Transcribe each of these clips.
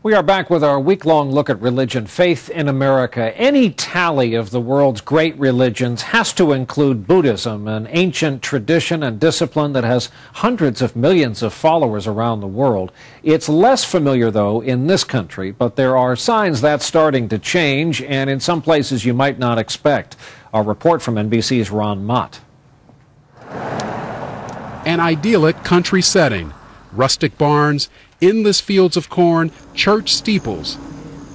We are back with our week-long look at religion, faith in America. Any tally of the world's great religions has to include Buddhism, an ancient tradition and discipline that has hundreds of millions of followers around the world. It's less familiar, though, in this country, but there are signs that's starting to change, and in some places you might not expect. A report from NBC's Ron Mott. An idyllic country setting, rustic barns, endless fields of corn, church steeples,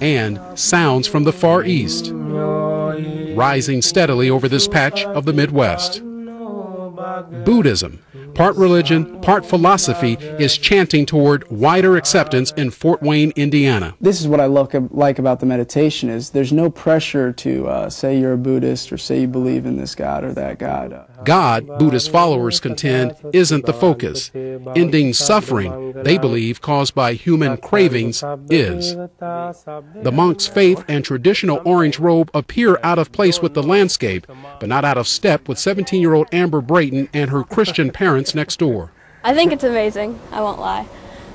and sounds from the Far East, rising steadily over this patch of the Midwest. Buddhism, part religion, part philosophy, is chanting toward wider acceptance in Fort Wayne, Indiana. This is what I like about the meditation is there's no pressure to say you're a Buddhist or say you believe in this God or that God. God, Buddhist followers contend, isn't the focus. Ending suffering, they believe, caused by human cravings is. The monk's faith and traditional orange robe appear out of place with the landscape, but not out of step with 17-year-old Amber Brayton and her Christian parents next door. I think it's amazing, I won't lie.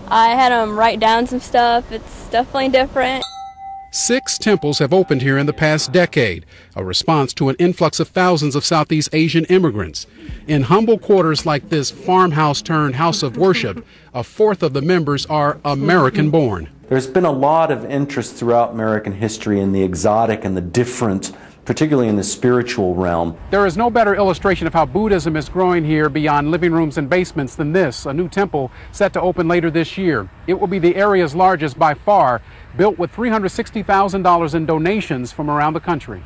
I had them write down some stuff. It's definitely different. 6 temples have opened here in the past decade, a response to an influx of thousands of Southeast Asian immigrants. In humble quarters like this farmhouse turned house of worship, a fourth of the members are American-born. There's been a lot of interest throughout American history in the exotic and the different, particularly in the spiritual realm. There is no better illustration of how Buddhism is growing here beyond living rooms and basements than this, a new temple set to open later this year. It will be the area's largest by far, built with $360,000 in donations from around the country.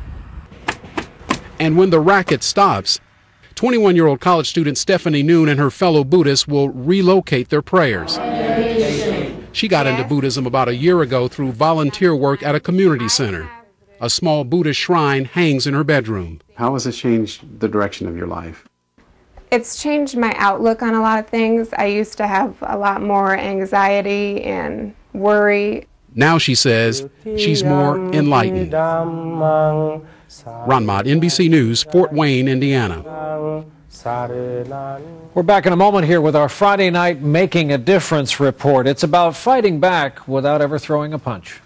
And when the racket stops, 21-year-old college student Stephanie Noon and her fellow Buddhists will relocate their prayers. She got into Buddhism about a year ago through volunteer work at a community center. A small Buddhist shrine hangs in her bedroom. How has it changed the direction of your life? It's changed my outlook on a lot of things. I used to have a lot more anxiety and worry. Now she says she's more enlightened. Ron Mott, NBC News, Fort Wayne, Indiana. We're back in a moment here with our Friday night Making a Difference report. It's about fighting back without ever throwing a punch.